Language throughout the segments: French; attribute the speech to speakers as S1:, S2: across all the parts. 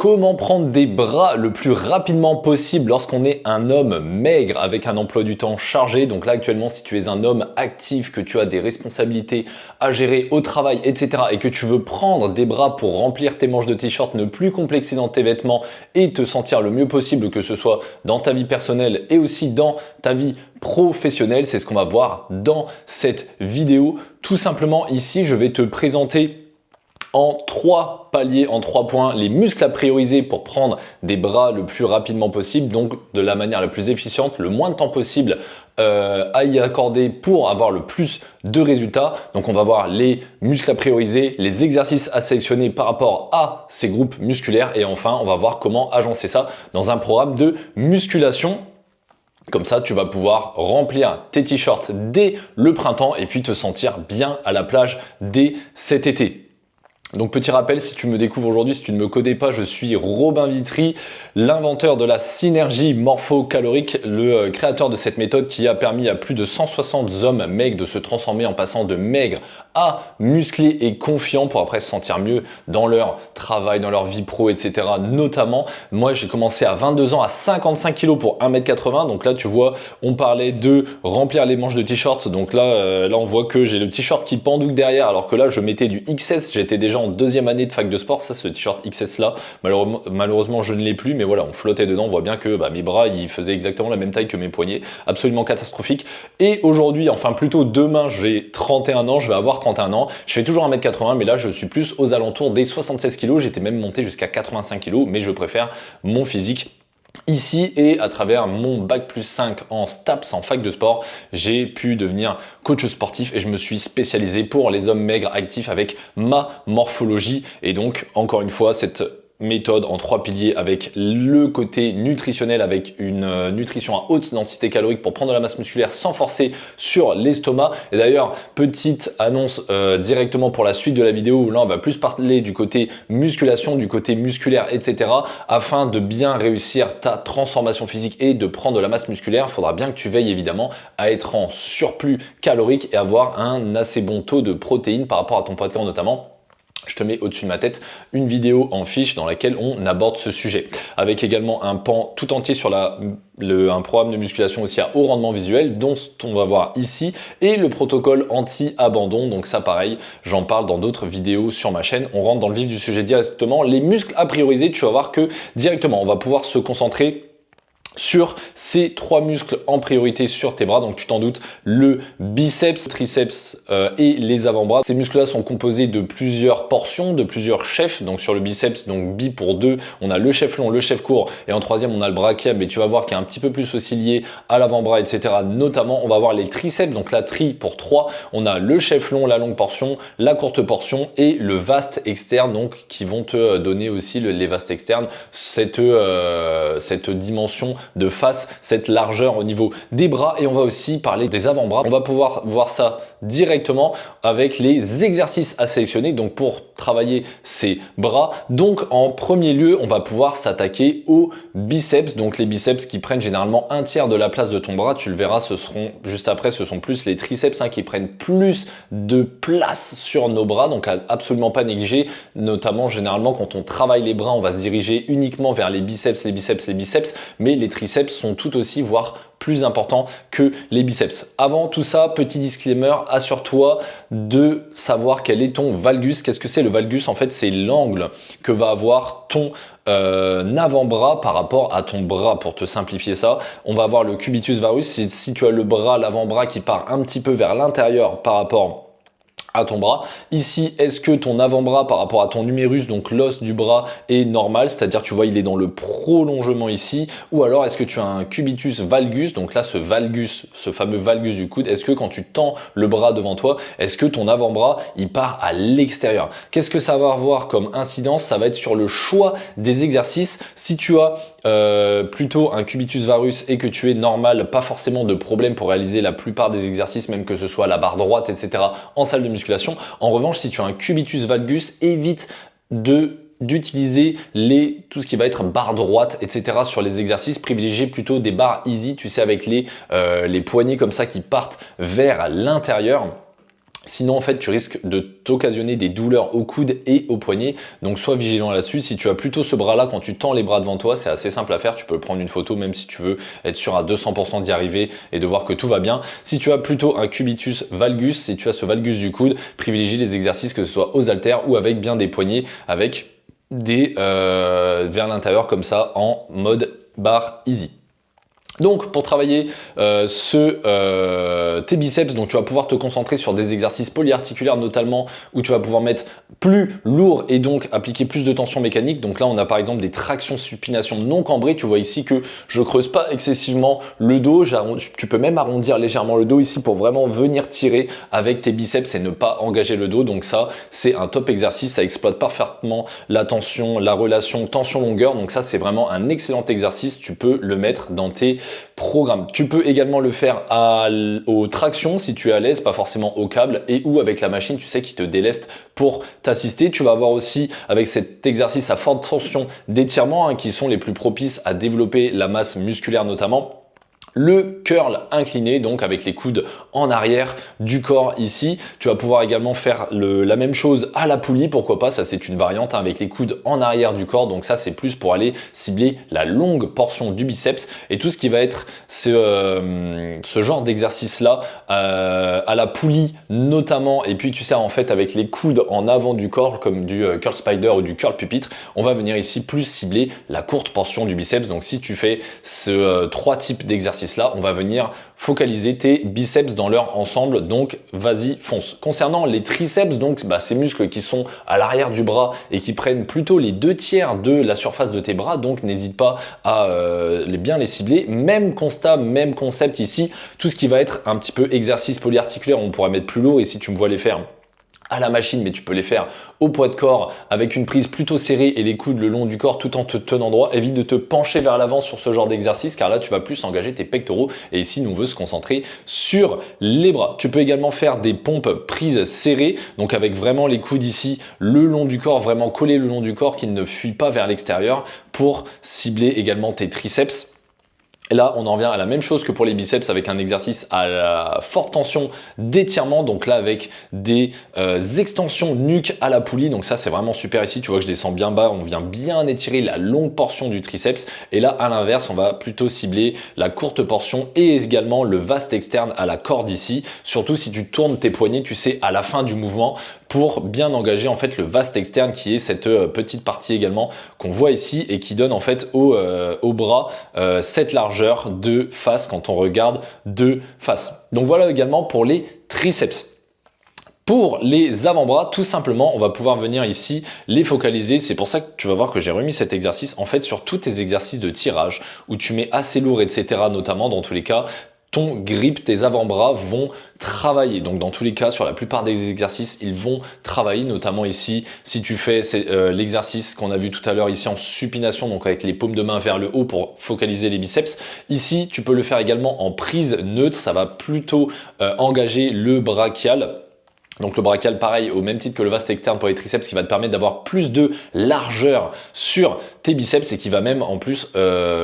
S1: Comment prendre des bras le plus rapidement possible lorsqu'on est un homme maigre avec un emploi du temps chargé? Donc là actuellement, si tu es un homme actif, que tu as des responsabilités à gérer au travail, etc. et que tu veux prendre des bras pour remplir tes manches de t-shirt, ne plus complexer dans tes vêtements et te sentir le mieux possible, que ce soit dans ta vie personnelle et aussi dans ta vie professionnelle, c'est ce qu'on va voir dans cette vidéo. Tout simplement ici, je vais te présenter en 3 paliers, en 3 points, les muscles à prioriser pour prendre des bras le plus rapidement possible, donc de la manière la plus efficiente, le moins de temps possible à y accorder pour avoir le plus de résultats. Donc on va voir les muscles à prioriser, les exercices à sélectionner par rapport à ces groupes musculaires et enfin on va voir comment agencer ça dans un programme de musculation. Comme ça, tu vas pouvoir remplir tes t-shirts dès le printemps et puis te sentir bien à la plage dès cet été. Donc petit rappel, si tu me découvres aujourd'hui, si tu ne me connais pas, je suis Robin Vitry, l'inventeur de la synergie morpho-calorique, le créateur de cette méthode qui a permis à plus de 160 hommes maigres de se transformer en passant de maigres à musclés et confiants pour après se sentir mieux dans leur travail, dans leur vie pro, etc. Notamment, moi j'ai commencé à 22 ans à 55 kg pour 1m80. Donc là tu vois, on parlait de remplir les manches de t-shirt. Donc là, on voit que j'ai le t-shirt qui pendouille derrière alors que là je mettais du XS, j'étais déjà en deuxième année de fac de sport. Ça, ce t-shirt XS là, malheureusement je ne l'ai plus, mais voilà, on flottait dedans. On voit bien que mes bras ils faisaient exactement la même taille que mes poignets, absolument catastrophique. Et aujourd'hui, enfin plutôt demain, j'ai 31 ans, je vais avoir 31 ans, je fais toujours 1m80, mais là je suis plus aux alentours des 76 kg, j'étais même monté jusqu'à 85 kg, mais je préfère mon physique ici et à travers mon bac+5 en STAPS, en fac de sport, j'ai pu devenir coach sportif et je me suis spécialisé pour les hommes maigres actifs avec ma morphologie. Et donc, encore une fois, cette méthode en 3 piliers avec le côté nutritionnel, avec une nutrition à haute densité calorique pour prendre de la masse musculaire sans forcer sur l'estomac. Et d'ailleurs, petite annonce directement pour la suite de la vidéo où là on va plus parler du côté musculation, du côté musculaire, etc. Afin de bien réussir ta transformation physique et de prendre de la masse musculaire, il faudra bien que tu veilles évidemment à être en surplus calorique et avoir un assez bon taux de protéines par rapport à ton poids de corps notamment. Je te mets au-dessus de ma tête une vidéo en fiche dans laquelle on aborde ce sujet. Avec également un pan tout entier sur un programme de musculation aussi à haut rendement visuel dont on va voir ici et le protocole anti-abandon. Donc ça pareil, j'en parle dans d'autres vidéos sur ma chaîne. On rentre dans le vif du sujet directement. Les muscles à prioriser, tu vas voir que directement on va pouvoir se concentrer sur ces 3 muscles en priorité sur tes bras. Donc tu t'en doutes, le biceps, triceps et les avant-bras. Ces muscles là sont composés de plusieurs portions, de plusieurs chefs. Donc sur le biceps, donc bi pour 2, on a le chef long, le chef court et en troisième on a le brachial, mais tu vas voir qu'il est un petit peu plus aussi lié à l'avant-bras, etc. Notamment on va voir les triceps, donc la tri pour 3, on a le chef long, la longue portion, la courte portion et le vaste externe, donc qui vont te donner aussi les vastes externes, cette dimension de face, cette largeur au niveau des bras. Et on va aussi parler des avant-bras. On va pouvoir voir ça directement avec les exercices à sélectionner donc pour travailler ces bras. Donc en premier lieu, on va pouvoir s'attaquer aux biceps. Donc les biceps qui prennent généralement un tiers de la place de ton bras. Tu le verras, ce seront juste après, ce sont plus les triceps qui prennent plus de place sur nos bras. Donc à absolument pas négliger, notamment généralement quand on travaille les bras, on va se diriger uniquement vers les biceps, les biceps, les biceps, mais les triceps sont tout aussi, voire plus importants que les biceps. Avant tout ça, petit disclaimer, assure-toi de savoir quel est ton valgus. Qu'est-ce que c'est le valgus? En fait, c'est l'angle que va avoir ton avant-bras par rapport à ton bras. Pour te simplifier ça, on va avoir le cubitus valgus. Si tu as le bras, l'avant-bras qui part un petit peu vers l'intérieur par rapport à ton bras. Ici, est-ce que ton avant-bras par rapport à ton humérus, donc l'os du bras, est normal, c'est-à-dire tu vois il est dans le prolongement ici, ou alors est-ce que tu as un cubitus valgus, donc là ce valgus, ce fameux valgus du coude, est-ce que quand tu tends le bras devant toi, est-ce que ton avant-bras il part à l'extérieur? Qu'est-ce que ça va avoir comme incidence? Ça va être sur le choix des exercices. Si tu as plutôt un cubitus valgus et que tu es normal, pas forcément de problème pour réaliser la plupart des exercices, même que ce soit la barre droite, etc. en salle de musculation. En revanche, si tu as un cubitus valgus, évite d'utiliser tout ce qui va être barre droite, etc. sur les exercices. Privilégiez plutôt des barres easy, tu sais, avec les poignets comme ça qui partent vers l'intérieur. Sinon, en fait, tu risques de t'occasionner des douleurs au coude et au poignet. Donc, sois vigilant là-dessus. Si tu as plutôt ce bras-là, quand tu tends les bras devant toi, c'est assez simple à faire. Tu peux prendre une photo, même si tu veux être sûr à 200% d'y arriver et de voir que tout va bien. Si tu as plutôt un cubitus valgus, si tu as ce valgus du coude, privilégie les exercices que ce soit aux haltères ou avec bien des poignets, avec des vers l'intérieur comme ça en mode bar easy. Donc pour travailler tes biceps, donc tu vas pouvoir te concentrer sur des exercices polyarticulaires notamment où tu vas pouvoir mettre plus lourd et donc appliquer plus de tension mécanique. Donc là on a par exemple des tractions supination non cambrées. Tu vois ici que je creuse pas excessivement le dos. Tu peux même arrondir légèrement le dos ici pour vraiment venir tirer avec tes biceps et ne pas engager le dos. Donc ça c'est un top exercice, ça exploite parfaitement la tension, la relation tension-longueur. Donc ça c'est vraiment un excellent exercice. Tu peux le mettre dans tes programme. Tu peux également le faire aux tractions si tu es à l'aise, pas forcément au câble et ou avec la machine, tu sais, qui te déleste pour t'assister. Tu vas avoir aussi avec cet exercice à forte tension d'étirement qui sont les plus propices à développer la masse musculaire notamment. Le curl incliné, donc avec les coudes en arrière du corps ici. Tu vas pouvoir également faire la même chose à la poulie, pourquoi pas, ça c'est une variante avec les coudes en arrière du corps. Donc ça c'est plus pour aller cibler la longue portion du biceps et tout ce qui va être ce genre d'exercice là à la poulie notamment. Et puis tu sais en fait avec les coudes en avant du corps comme du curl spider ou du curl pupitre, on va venir ici plus cibler la courte portion du biceps. Donc si tu fais trois types d'exercices là, on va venir focaliser tes biceps dans leur ensemble, donc vas-y fonce. Concernant les triceps, donc ces muscles qui sont à l'arrière du bras et qui prennent plutôt les 2/3 de la surface de tes bras, donc n'hésite pas à bien les cibler. Même constat, même concept ici, tout ce qui va être un petit peu exercice polyarticulaire, on pourra mettre plus lourd et si tu me vois les faire à la machine, mais tu peux les faire au poids de corps avec une prise plutôt serrée et les coudes le long du corps tout en te tenant droit. Évite de te pencher vers l'avant sur ce genre d'exercice car là tu vas plus engager tes pectoraux et ici nous on veut se concentrer sur les bras. Tu peux également faire des pompes prises serrées, donc avec vraiment les coudes ici le long du corps, vraiment collés le long du corps qui ne fuient pas vers l'extérieur pour cibler également tes triceps. Et là, on en revient à la même chose que pour les biceps avec un exercice à la forte tension d'étirement. Donc là, avec des extensions nuque à la poulie. Donc ça, c'est vraiment super ici. Tu vois que je descends bien bas. On vient bien étirer la longue portion du triceps. Et là, à l'inverse, on va plutôt cibler la courte portion et également le vaste externe à la corde ici. Surtout si tu tournes tes poignets, tu sais, à la fin du mouvement pour bien engager en fait le vaste externe qui est cette petite partie également qu'on voit ici et qui donne en fait au bras cette largeur de face quand on regarde de face. Donc voilà également pour les triceps. Pour les avant-bras, tout simplement, on va pouvoir venir ici les focaliser. C'est pour ça que tu vas voir que j'ai remis cet exercice en fait sur tous tes exercices de tirage où tu mets assez lourd, etc. Notamment dans tous les cas, ton grip, tes avant-bras vont travailler. Donc dans tous les cas, sur la plupart des exercices, ils vont travailler, notamment ici, si tu fais l'exercice qu'on a vu tout à l'heure ici en supination, donc avec les paumes de main vers le haut pour focaliser les biceps. Ici, tu peux le faire également en prise neutre, ça va plutôt engager le brachial. Donc le brachial, pareil, au même titre que le vaste externe pour les triceps, qui va te permettre d'avoir plus de largeur sur tes biceps et qui va même en plus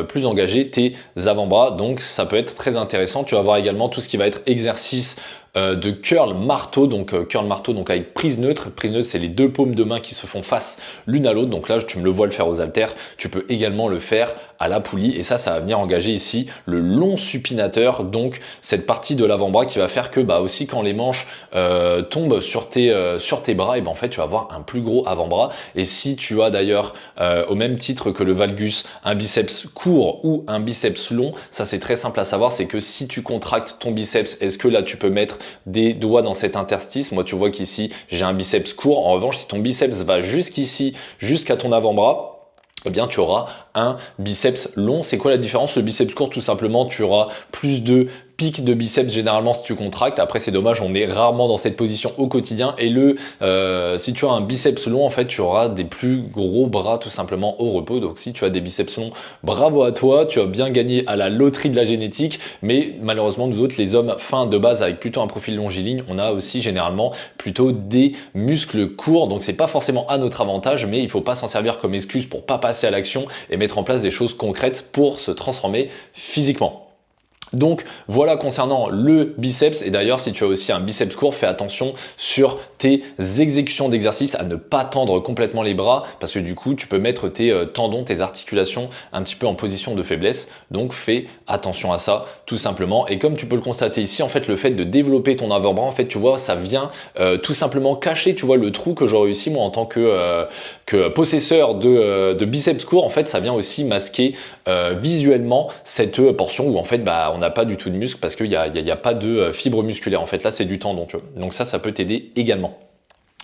S1: plus engager tes avant-bras. Donc ça peut être très intéressant. Tu vas voir également tout ce qui va être exercice de curl marteau, donc curl marteau donc avec prise neutre. Prise neutre, c'est les deux paumes de main qui se font face l'une à l'autre. Donc là, tu me le vois le faire aux haltères. Tu peux également le faire à la poulie et ça va venir engager ici le long supinateur, donc cette partie de l'avant-bras qui va faire que aussi quand les manches tombent sur tes bras, et en fait tu vas avoir un plus gros avant-bras. Et si tu as d'ailleurs au même titre que le valgus un biceps court ou un biceps long, ça c'est très simple à savoir, c'est que si tu contractes ton biceps, est-ce que là tu peux mettre des doigts dans cet interstice? Moi tu vois qu'ici j'ai un biceps court. En revanche, si ton biceps va jusqu'ici, jusqu'à ton avant-bras, eh bien tu auras un biceps long. C'est quoi la différence? Le biceps court, tout simplement, tu auras plus de pic de biceps généralement si tu contractes. Après c'est dommage, on est rarement dans cette position au quotidien. Et si tu as un biceps long, en fait tu auras des plus gros bras tout simplement au repos. Donc si tu as des biceps longs, bravo à toi, tu as bien gagné à la loterie de la génétique. Mais malheureusement nous autres, les hommes fins de base avec plutôt un profil longiligne, on a aussi généralement plutôt des muscles courts. Donc c'est pas forcément à notre avantage, mais il faut pas s'en servir comme excuse pour pas passer à l'action et mettre en place des choses concrètes pour se transformer physiquement. Donc voilà concernant le biceps. Et d'ailleurs, si tu as aussi un biceps court, fais attention sur tes exécutions d'exercice à ne pas tendre complètement les bras parce que du coup tu peux mettre tes tendons, tes articulations un petit peu en position de faiblesse. Donc fais attention à ça tout simplement. Et comme tu peux le constater ici, en fait le fait de développer ton avant-bras, en fait tu vois, ça vient tout simplement cacher, tu vois, le trou que j'aurais réussi moi en tant que possesseur de biceps court. En fait ça vient aussi masquer visuellement cette portion où en fait on n'a pas du tout de muscle parce qu'il n'y a pas de fibre musculaire. En fait là c'est du tendon, tu vois. Donc ça peut t'aider également.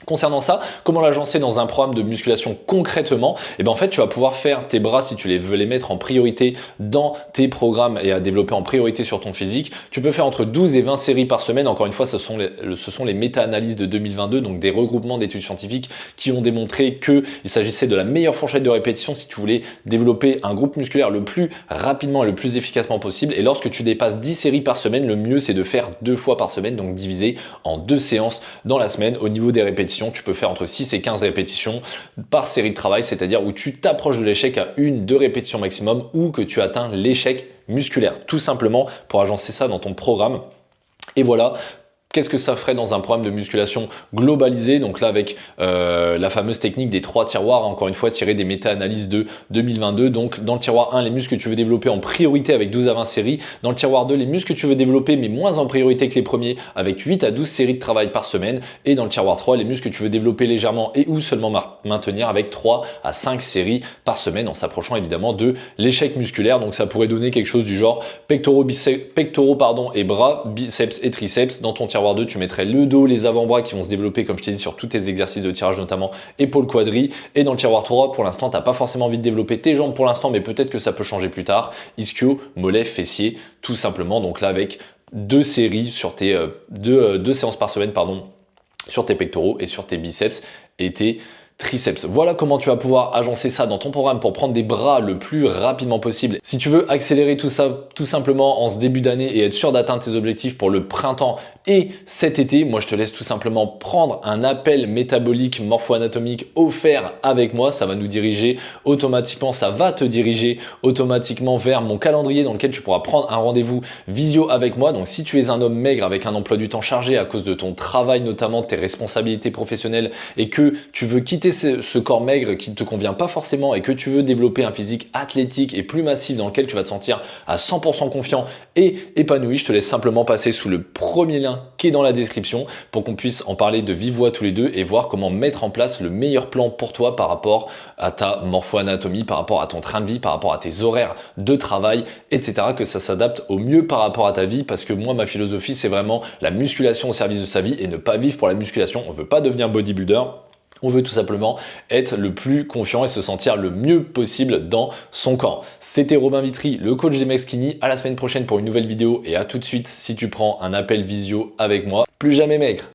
S1: Concernant ça, comment l'agencer dans un programme de musculation concrètement? Et en fait, tu vas pouvoir faire tes bras si tu veux les mettre en priorité dans tes programmes et à développer en priorité sur ton physique. Tu peux faire entre 12 et 20 séries par semaine. Encore une fois, ce sont les méta-analyses de 2022, donc des regroupements d'études scientifiques qui ont démontré qu'il s'agissait de la meilleure fourchette de répétition si tu voulais développer un groupe musculaire le plus rapidement et le plus efficacement possible. Et lorsque tu dépasses 10 séries par semaine, le mieux c'est de faire 2 fois par semaine, donc divisé en 2 séances dans la semaine. Au niveau des répétitions, tu peux faire entre 6 et 15 répétitions par série de travail, c'est-à-dire où tu t'approches de l'échec à 1-2 répétitions maximum ou que tu atteins l'échec musculaire, tout simplement pour agencer ça dans ton programme. Et voilà. Qu'est-ce que ça ferait dans un programme de musculation globalisé? Donc là avec la fameuse technique des 3 tiroirs, encore une fois tirée des méta-analyses de 2022. Donc dans le tiroir 1, les muscles que tu veux développer en priorité avec 12 à 20 séries. Dans le tiroir 2, les muscles que tu veux développer mais moins en priorité que les premiers avec 8 à 12 séries de travail par semaine. Et dans le tiroir 3, les muscles que tu veux développer légèrement et ou seulement maintenir avec 3 à 5 séries par semaine en s'approchant évidemment de l'échec musculaire. Donc ça pourrait donner quelque chose du genre pectoraux et bras, biceps et triceps. Dans ton tiroir 2, tu mettrais le dos, les avant-bras qui vont se développer comme je t'ai dit sur tous tes exercices de tirage, notamment épaules, quadris. Et dans le tiroir 3, pour l'instant tu n'as pas forcément envie de développer tes jambes pour l'instant, mais peut-être que ça peut changer plus tard. Ischio, mollet, fessier, tout simplement. Donc là avec 2 séries sur tes deux séances par semaine, pardon, sur tes pectoraux et sur tes biceps et tes triceps. Voilà comment tu vas pouvoir agencer ça dans ton programme pour prendre des bras le plus rapidement possible. Si tu veux accélérer tout ça tout simplement en ce début d'année et être sûr d'atteindre tes objectifs pour le printemps et cet été, moi je te laisse tout simplement prendre un appel métabolique morpho-anatomique offert avec moi. Ça va nous diriger automatiquement, ça va te diriger automatiquement vers mon calendrier dans lequel tu pourras prendre un rendez-vous visio avec moi. Donc si tu es un homme maigre avec un emploi du temps chargé à cause de ton travail, notamment de tes responsabilités professionnelles, et que tu veux quitter ce corps maigre qui ne te convient pas forcément et que tu veux développer un physique athlétique et plus massif dans lequel tu vas te sentir à 100% confiant et épanoui, je te laisse simplement passer sous le premier lien qui est dans la description pour qu'on puisse en parler de vive voix tous les deux et voir comment mettre en place le meilleur plan pour toi par rapport à ta morpho-anatomie, par rapport à ton train de vie, par rapport à tes horaires de travail, etc. Que ça s'adapte au mieux par rapport à ta vie, parce que moi, ma philosophie, c'est vraiment la musculation au service de sa vie et ne pas vivre pour la musculation. On ne veut pas devenir bodybuilder. On veut tout simplement être le plus confiant et se sentir le mieux possible dans son corps. C'était Robin Vitry, le coach des mecs skinny. À la semaine prochaine pour une nouvelle vidéo et à tout de suite si tu prends un appel visio avec moi. Plus jamais maigre.